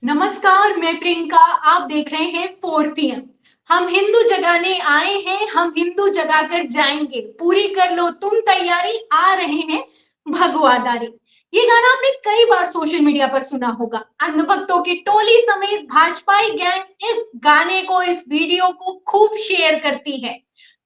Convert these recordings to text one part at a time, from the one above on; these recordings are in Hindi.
नमस्कार, मैं प्रियंका। आप देख रहे हैं 4 PM। हम हिंदू जगाने आए हैं, हम हिंदू जगाकर जाएंगे। पूरी कर लो तुम तैयारी, आ रहे हैं भगवादारी। ये गाना आपने कई बार सोशल मीडिया पर सुना होगा। अंधभक्तों की टोली समेत भाजपाई गैंग इस गाने को, इस वीडियो को खूब शेयर करती है।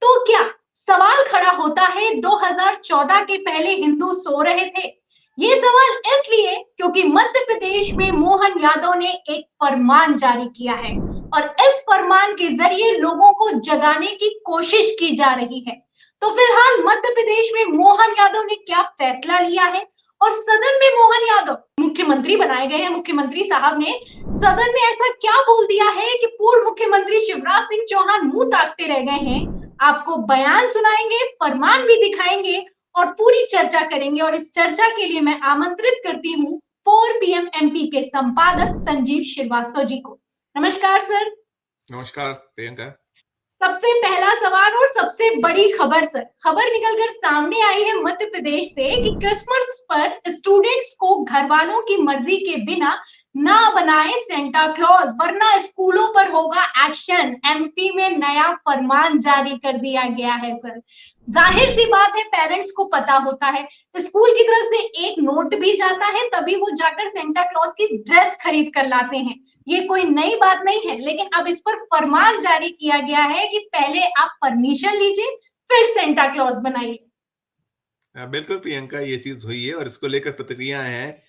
तो क्या सवाल खड़ा होता है, 2014 के पहले हिंदू सो रहे थे? ये सवाल इसलिए क्योंकि मध्य प्रदेश में मोहन यादव ने एक फरमान जारी किया है और इस फरमान के जरिए लोगों को जगाने की कोशिश की जा रही है। तो फिलहाल मध्य प्रदेश में मोहन यादव ने क्या फैसला लिया है और सदन में मोहन यादव मुख्यमंत्री बनाए गए हैं, मुख्यमंत्री साहब ने सदन में ऐसा क्या बोल दिया है कि पूर्व मुख्यमंत्री शिवराज सिंह चौहान मुंह ताकते रह गए हैं। आपको बयान सुनाएंगे, फरमान भी दिखाएंगे और पूरी चर्चा करेंगे। और इस चर्चा के लिए मैं आमंत्रित करती हूँ 4 PM MP के संपादक संजीव श्रीवास्तव जी को। नमस्कार सर। नमस्कार प्रियंका। सबसे पहला सवाल और सबसे बड़ी खबर सर, खबर निकलकर सामने आई है मध्य प्रदेश से कि क्रिसमस पर स्टूडेंट्स को घर वालों की मर्जी के बिना ना बनाए सेंटा क्लॉज, वरना स्कूलों पर होगा एक्शन। एमपी में नया फरमान जारी कर दिया गया है सर। जाहिर सी बात है, पेरेंट्स को पता होता है, स्कूल की तरफ से एक नोट भी जाता है, तभी वो जाकर सेंटा क्लॉज की ड्रेस खरीद कर लाते हैं। ये कोई नई बात नहीं है, लेकिन अब इस पर फरमान जारी किया गया है कि पहले आप परमिशन लीजिए, फिर सेंटा क्लॉज बनाइए। बिल्कुल प्रियंका, ये चीज हुई है और इसको लेकर प्रतिक्रिया है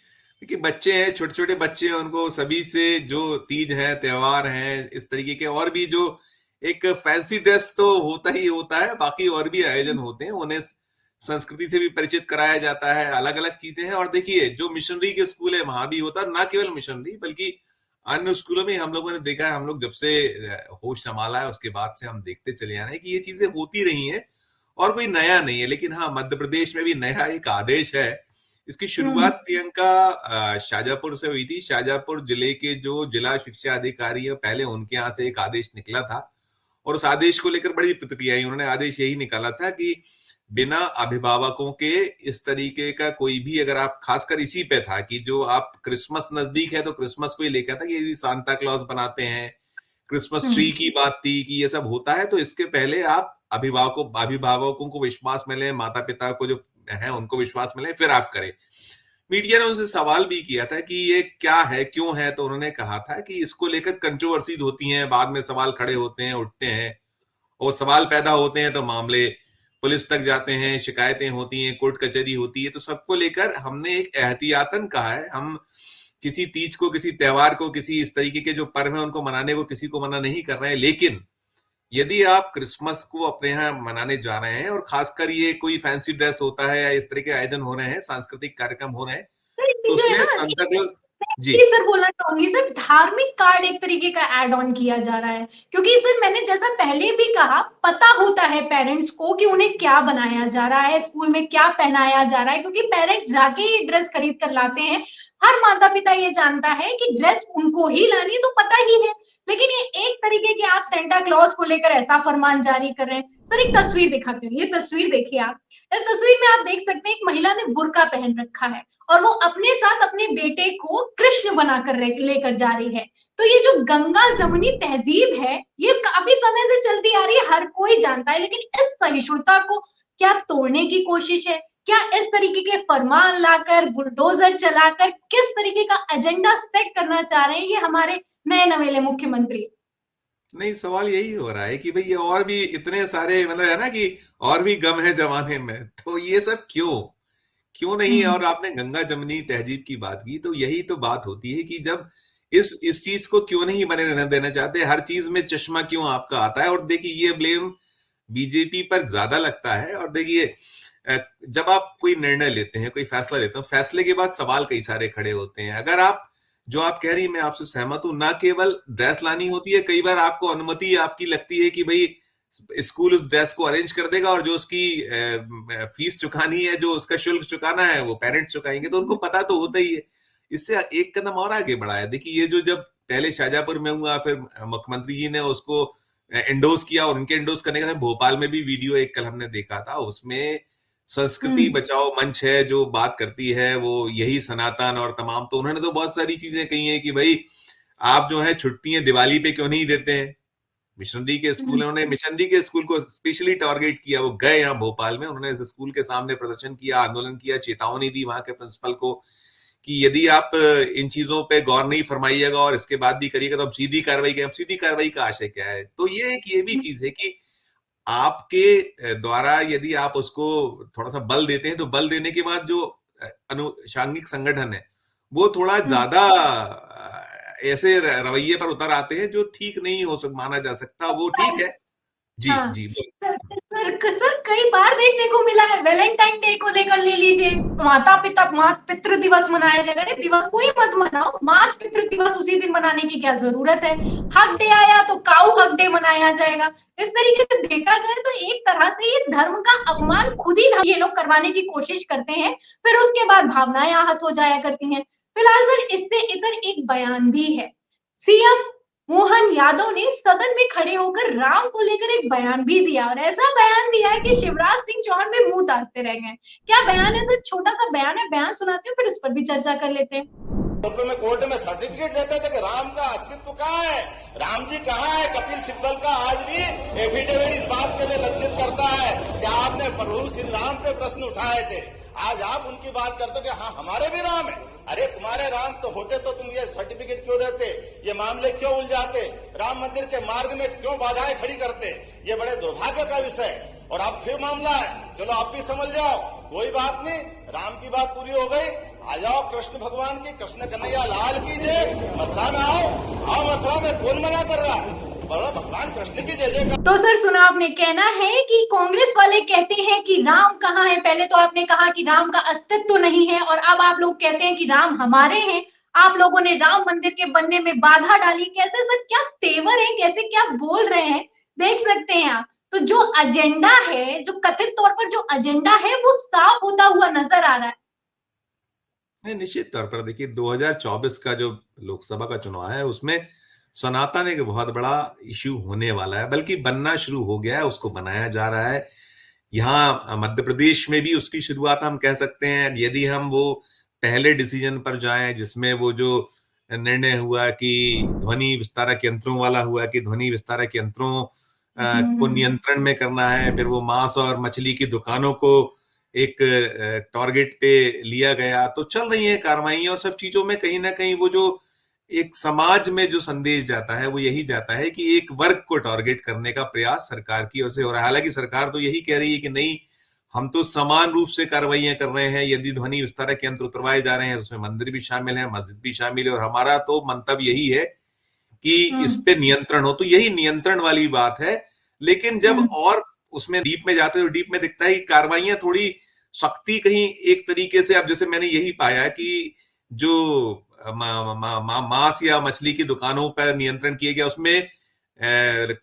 कि बच्चे हैं, छोटे छोटे बच्चे हैं, उनको सभी से जो तीज है, त्योहार है, इस तरीके के और भी जो एक फैंसी ड्रेस तो होता ही होता है, बाकी और भी आयोजन होते हैं, उन्हें संस्कृति से भी परिचित कराया जाता है, अलग अलग चीजें हैं। और देखिए, जो मिशनरी के स्कूल है वहां भी होता है, ना केवल मिशनरी बल्कि अन्य स्कूलों में हम लोगों ने देखा है। हम लोग जब से होश संभाला है उसके बाद से हम देखते चले आ रहे हैं कि ये चीजें होती रही हैं और कोई नया नहीं है। लेकिन हाँ, मध्य प्रदेश में भी नया एक आदेश है। इसकी शुरुआत प्रियंका शाजापुर से हुई थी। शाजापुर जिले के जो जिला शिक्षा अधिकारी है, पहले उनके यहाँ से एक आदेश निकला था और उस आदेश को लेकर बड़ी प्रतिक्रिया आई। उन्होंने आदेश यही निकाला था कि बिना अभिभावकों के इस तरीके का कोई भी, अगर आप, खासकर इसी पे था कि जो आप क्रिसमस नजदीक है तो क्रिसमस को ही लेकर था कि यदि सांता क्लॉज बनाते हैं, क्रिसमस ट्री की बात थी कि ये सब होता है, तो इसके पहले आप अभिभावकों को विश्वास मिले, माता पिता को जो है उनको विश्वास मिले, फिर आप करें। मीडिया ने उनसे सवाल भी किया था कि ये क्या है, क्यों है, तो उन्होंने कहा था कि इसको लेकर कंट्रोवर्सीज होती हैं, बाद में सवाल खड़े होते हैं, उठते हैं, और सवाल पैदा होते हैं तो मामले पुलिस तक जाते हैं, शिकायतें होती हैं, कोर्ट कचहरी होती है। तो सबको लेकर हमने एक एहतियातन कहा है, हम किसी तीज को, किसी त्योहार को, किसी इस तरीके के जो पर्व है उनको मनाने को किसी को मना नहीं कर रहे हैं। लेकिन यदि आप क्रिसमस को अपने यहाँ मनाने जा रहे हैं और खासकर ये कोई फैंसी ड्रेस होता है या इस तरह के आयोजन हो रहे हैं, सांस्कृतिक कार्यक्रम हो रहे हैं, तो जो है उसमें ना, सांता क्लॉज। जी। ये सर बोलना चाहूंगी सर, धार्मिक कार्ड एक तरीके का ऐड ऑन किया जा रहा है। क्योंकि सर मैंने जैसा पहले भी कहा, पता होता है पेरेंट्स को कि उन्हें क्या बनाया जा रहा है, स्कूल में क्या पहनाया जा रहा है, क्योंकि पेरेंट्स जाके ही ड्रेस खरीद कर लाते हैं। हर माता पिता ये जानता है कि ड्रेस उनको ही लानी, तो पता ही है। लेकिन ये एक तरीके के आप सेंटा क्लॉज को लेकर ऐसा फरमान जारी कर रहे हैं। सर एक तस्वीर दिखाती हूँ, ये तस्वीर देखिए आप। इस तस्वीर में आप देख सकते हैं एक महिला ने बुर्का पहन रखा है और वो अपने साथ अपने बेटे को कृष्ण बनाकर लेकर जा रही है। तो ये जो गंगा जमुनी तहजीब है, ये काफी समय से चलती आ रही है, हर कोई जानता है। लेकिन इस सहिष्णुता को क्या तोड़ने की कोशिश है? क्या इस तरीके के फरमान लाकर, बुलडोजर चलाकर किस तरीके का एजेंडा सेट करना चाह रहे हैं ये हमारे नए नवेले मुख्यमंत्री? नहीं, सवाल यही हो रहा है कि भाई ये और भी इतने सारे, मतलब है ना कि और भी गम है जमाने में, तो ये सब क्यों क्यों नहीं है। और आपने गंगा जमुनी तहजीब की बात की, तो यही तो बात होती है कि जब इस चीज को क्यों नहीं बने रहने देना चाहते, हर चीज में चश्मा क्यों आपका आता है। और देखिए, ये ब्लेम बीजेपी पर ज्यादा लगता है। और देखिए, जब आप कोई निर्णय लेते हैं, कोई फैसला लेते हैं, फैसले के बाद सवाल कई सारे खड़े होते हैं। अगर आप, जो आप कह रही, मैं आपसे सहमत हूं, ना केवल ड्रेस लानी होती है, कई बार आपको अनुमति आपकी लगती है कि भाई स्कूल उस ड्रेस को अरेंज कर देगा और जो उसकी फीस चुकानी है, जो उसका शुल्क चुकाना है, वो पेरेंट्स चुकाएंगे, तो उनको पता तो होता ही है। इससे एक कदम और आगे बढ़ा है। देखिए, ये जो जब पहले शाहजहांपुर में हुआ, फिर मुख्यमंत्री जी ने उसको एंडोर्स किया, और उनके एंडोर्स करने के बाद भोपाल में भी वीडियो एक कल हमने देखा था, उसमें संस्कृति बचाओ मंच है जो बात करती है, वो यही सनातन और तमाम, तो उन्होंने तो बहुत सारी चीजें कही है कि भाई आप जो है छुट्टियां दिवाली पे क्यों नहीं देते हैं? मिशनरी के स्कूल है, उन्होंने मिशनरी के स्कूल को स्पेशली टारगेट किया। वो गए यहाँ भोपाल में, उन्होंने इस स्कूल के सामने प्रदर्शन किया, आंदोलन किया, चेतावनी दी वहां के प्रिंसिपल को कि यदि आप इन चीजों पे गौर नहीं फरमाइएगा और इसके बाद भी करिएगा तो हम सीधी कार्रवाई करें। अब सीधी कार्रवाई का आशय क्या है? तो ये भी चीज है कि आपके द्वारा यदि आप उसको थोड़ा सा बल देते हैं, तो बल देने के बाद जो अनुषांगिक संगठन है वो थोड़ा ज्यादा ऐसे रवैये पर उतर आते हैं जो ठीक नहीं हो माना जा सकता। वो ठीक है। जी हाँ जी सर कई बार देखने को मिला है, वैलेंटाइन डे को लेकर ले लीजिए, माता पिता मातृ पितृ दिवस मनाया जाएगा। अरे दिवस को ही मत मनाओ, मातृ पितृ दिवस उसी दिन मनाने की क्या जरूरत है? हक डे आया तो काऊ हक डे मनाया जाएगा। इस तरीके से देखा जाए तो एक तरह से ये धर्म का अपमान खुद ही ये लोग करवाने की कोशिश करते हैं, फिर उसके बाद भावनाएं आहत हो जाया करती हैं। फिलहाल सर इससे इधर एक बयान भी है, सीएम मोहन यादव ने सदन में खड़े होकर राम को लेकर एक बयान भी दिया, और ऐसा बयान दिया है कि शिवराज सिंह चौहान में मुंह ताकते रह गए। क्या बयान है सर? छोटा सा बयान है, बयान सुनाते हैं, फिर इस पर भी चर्चा कर लेते हैं। में कोर्ट में सर्टिफिकेट देते थे कि राम का अस्तित्व कहाँ है, राम जी कहाँ है। कपिल सिब्बल का आज भी एफिडेविट इस बात के लिए लक्षित करता है कि आपने प्रभु श्री राम पे प्रश्न उठाए थे, आज आप उनकी बात करते हो कि हाँ हमारे भी राम है। अरे तुम्हारे राम तो होते तो तुम ये सर्टिफिकेट क्यों देते, ये मामले क्यों उलझाते, राम मंदिर के मार्ग में क्यों बाधाएं खड़ी करते? ये बड़े दुर्भाग्य का विषय। और अब फिर मामला है, चलो आप भी समझ जाओ, कोई बात नहीं, राम की बात पूरी हो गई, आ जाओ कृष्ण भगवान की, कृष्ण कन्हैया लाल की जय, मथुरा में आओ मथुरा में कौन मना कर रहा, बड़ा भगवान कृष्ण की जय जय। तो सर सुना आपने, कहना है कि कांग्रेस वाले कहते हैं कि राम कहाँ है। पहले तो आपने कहा कि राम का अस्तित्व नहीं है, और अब आप लोग कहते हैं कि राम हमारे हैं। आप लोगों ने राम मंदिर के बनने में बाधा डाली। कैसे सर, क्या तेवर है, कैसे क्या बोल रहे हैं, देख सकते हैं आप। तो जो एजेंडा है, जो कथित तौर पर जो एजेंडा है, वो साफ होता हुआ नजर आ रहा है। नहीं, निश्चित तौर पर देखिए 2024 का जो लोकसभा का चुनाव है उसमें सनातन एक बहुत बड़ा इश्यू होने वाला है, बल्कि बनना शुरू हो गया है, उसको बनाया जा रहा है। यहाँ मध्य प्रदेश में भी उसकी शुरुआत हम कह सकते हैं। यदि हम वो पहले डिसीजन पर जाएं जिसमें वो जो निर्णय हुआ कि ध्वनि विस्तारक यंत्रों वाला हुआ कि ध्वनि विस्तारक यंत्रों को नियंत्रण में करना है, फिर वो मांस और मछली की दुकानों को एक टारगेट पे लिया गया, तो चल रही है कार्रवाइयां। और सब चीजों में कहीं ना कहीं वो जो एक समाज में जो संदेश जाता है वो यही जाता है कि एक वर्ग को टारगेट करने का प्रयास सरकार की ओर से हो रहा है। हालांकि सरकार तो यही कह रही है कि नहीं, हम तो समान रूप से कार्रवाइयां कर रहे हैं। यदि ध्वनि विस्तारक यंत्र उतरवाए जा रहे हैं उसमें मंदिर भी शामिल है, मस्जिद भी शामिल है, और हमारा तो मंतव्य यही है कि इस पे नियंत्रण हो। तो यही नियंत्रण वाली बात है। लेकिन जब और उसमें डीप में जाते हो, डीप में दिखता है कि कार्रवाइयां थोड़ी सख्ती कहीं एक तरीके से, अब जैसे मैंने यही पाया कि जो मांस या मछली की दुकानों पर नियंत्रण किया गया, उसमें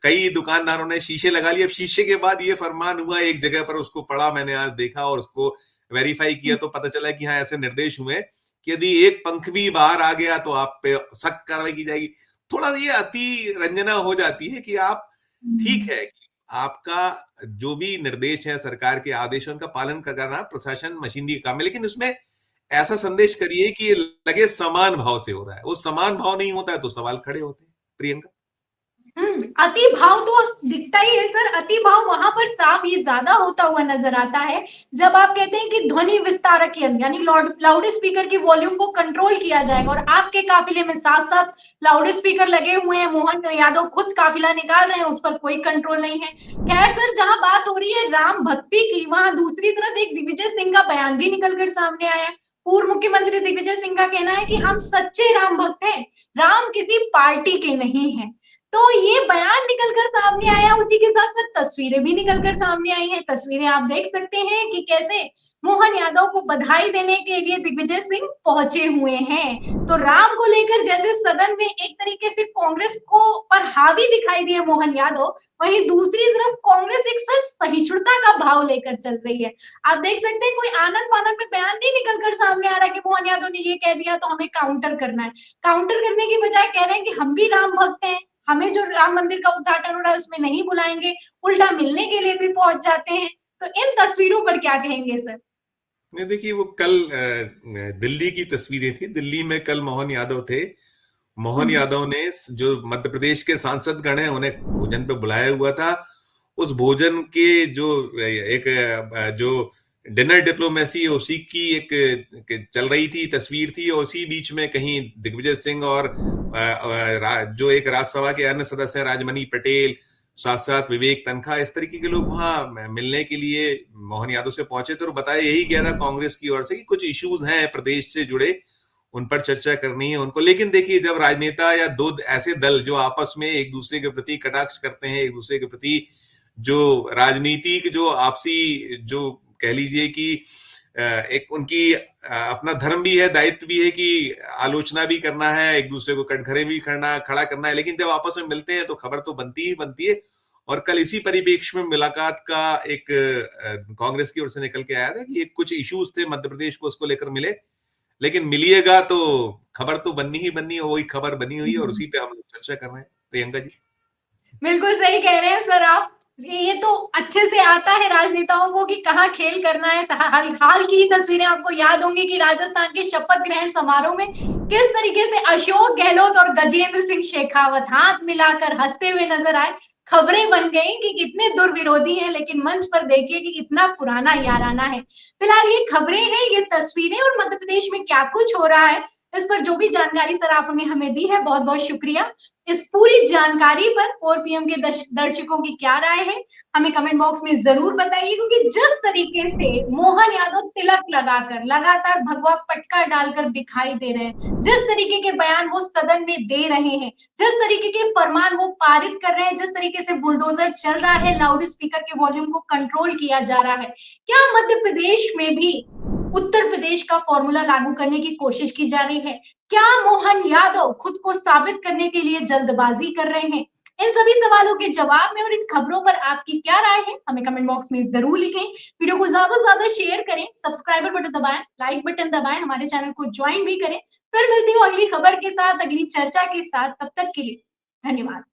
कई दुकानदारों ने शीशे लगा लिए। अब शीशे के बाद ये फरमान हुआ एक जगह पर, उसको पढ़ा मैंने, आज देखा और उसको वेरीफाई किया तो पता चला कि हाँ ऐसे निर्देश हुए कि यदि एक पंख भी बाहर आ गया तो आप पे सख्त कार्रवाई की जाएगी। थोड़ा ये अति रंजना हो जाती है कि आप, ठीक है आपका जो भी निर्देश है, सरकार के आदेश, उनका पालन करना प्रशासन मशीनरी का काम है, लेकिन उसमें ऐसा संदेश करिए कि लगे समान भाव से हो रहा है। वो समान भाव नहीं होता है तो सवाल खड़े होते हैं। प्रियंका, अति भाव तो दिखता ही है सर, अति भाव वहां पर साफ ये ज्यादा होता हुआ नजर आता है जब आप कहते हैं कि ध्वनि विस्तारक यंत्र यानी लाउड स्पीकर की वॉल्यूम को कंट्रोल किया जाएगा, और आपके काफिले में साथ साथ लाउड स्पीकर लगे हुए हैं, मोहन यादव खुद काफिला निकाल रहे हैं, उस पर कोई कंट्रोल नहीं है। खैर सर, जहां बात हो रही है राम भक्ति की, वहां दूसरी तरफ एक दिग्विजय सिंह का बयान भी निकलकर सामने आया है। पूर्व मुख्यमंत्री दिग्विजय सिंह का कहना है कि हम सच्चे राम भक्त हैं, राम किसी पार्टी के नहीं है। तो ये बयान निकलकर सामने आया, उसी के साथ साथ तस्वीरें भी निकलकर सामने आई हैं। तस्वीरें आप देख सकते हैं कि कैसे मोहन यादव को बधाई देने के लिए दिग्विजय सिंह पहुंचे हुए हैं। तो राम को लेकर जैसे सदन में एक तरीके से कांग्रेस को पर हावी दिखाई दिए मोहन यादव, वहीं दूसरी तरफ कांग्रेस एक सच सहिष्णुता का भाव लेकर चल रही है। आप देख सकते हैं कोई आनंद फानंद में बयान नहीं निकलकर सामने आ रहा कि मोहन यादव ने ये कह दिया तो हमें काउंटर करना है। काउंटर करने की बजाय कह रहे हैं कि हम भी राम भक्त हैं, हमें जो राम मंदिर का उद्घाटन हो रहा है उसमें नहीं बुलाएंगे, उल्टा मिलने के लिए भी पहुंच जाते हैं। तो इन तस्वीरों पर क्या कहेंगे सर? नहीं देखिए, वो कल दिल्ली की तस्वीरें थी। दिल्ली में कल मोहन यादव थे, मोहन यादव ने जो मध्य प्रदेश के सांसद गण हैं उन्हें भोजन पे बुलाया हुआ था। उस भोजन के जो एक जो डिनर डिप्लोमेसी उसी की एक चल रही थी, तस्वीर थी, और उसी बीच में कहीं दिग्विजय सिंह और जो एक राज्यसभा के अन्य सदस्य राजमणि पटेल, साथ साथ विवेक तनखा, इस तरीके के लोग वहां मिलने के लिए मोहन यादव से पहुंचे थे और बताया यही गया था कांग्रेस की ओर से कि कुछ इश्यूज हैं प्रदेश से जुड़े, उन पर चर्चा करनी है उनको। लेकिन देखिए, जब राजनेता या दो ऐसे दल जो आपस में एक दूसरे के प्रति कटाक्ष करते हैं, एक दूसरे के प्रति जो राजनीतिक जो आपसी जो कह लीजिए कि एक उनकी अपना धर्म भी है, दायित्व भी है कि आलोचना भी करना है, एक दूसरे को कटघरे भी खड़ा करना है, लेकिन जब आपस में मिलते हैं तो खबर तो बनती ही बनती है। और कल इसी परिप्रेक्ष्य में मुलाकात का एक कांग्रेस की ओर से निकल के आया था कि कुछ इश्यूज थे मध्य प्रदेश को, उसको लेकर मिले, लेकिन मिलिएगा तो खबर तो बननी ही बननी है, वही खबर बनी हुई है और उसी पे हम लोग चर्चा कर रहे हैं। प्रियंका जी बिल्कुल सही कह रहे हैं सर आप। ये तो अच्छे से आता है राजनेताओं को कि कहाँ खेल करना है। हाल की तस्वीरें आपको याद होंगी कि राजस्थान के शपथ ग्रहण समारोह में किस तरीके से अशोक गहलोत और गजेंद्र सिंह शेखावत हाथ मिलाकर हंसते हुए नजर आए। खबरें बन गई कि कितने दुर्विरोधी हैं, लेकिन मंच पर देखिए कि कितना पुराना याराना है। फिलहाल ये खबरें हैं, ये तस्वीरें, और मध्य प्रदेश में क्या कुछ हो रहा है इस पर जो भी जानकारी सर आपने हमें दी है, बहुत बहुत शुक्रिया। इस पूरी जानकारी पर 4 PM के दर्शकों की क्या राय है हमें कमेंट बॉक्स में जरूर बताइए, क्योंकि जिस तरीके से मोहन यादव तिलक लगाकर लगातार भगवा पटका डालकर दिखाई दे रहे हैं, जिस तरीके के बयान वो सदन में दे रहे हैं, जिस तरीके के फरमान वो पारित कर रहे हैं, जिस तरीके से बुलडोजर चल रहा है, लाउड स्पीकर के वॉल्यूम को कंट्रोल किया जा रहा है, क्या मध्य प्रदेश में भी उत्तर प्रदेश का फॉर्मूला लागू करने की कोशिश की जा रही है? क्या मोहन यादव खुद को साबित करने के लिए जल्दबाजी कर रहे हैं? इन सभी सवालों के जवाब में और इन खबरों पर आपकी क्या राय है हमें कमेंट बॉक्स में जरूर लिखें। वीडियो को ज्यादा से ज्यादा शेयर करें, सब्सक्राइबर बटन दबाएं, लाइक बटन दबाएं, हमारे चैनल को ज्वाइन भी करें। फिर मिलती हूँ अगली खबर के साथ, अगली चर्चा के साथ। तब तक के लिए धन्यवाद।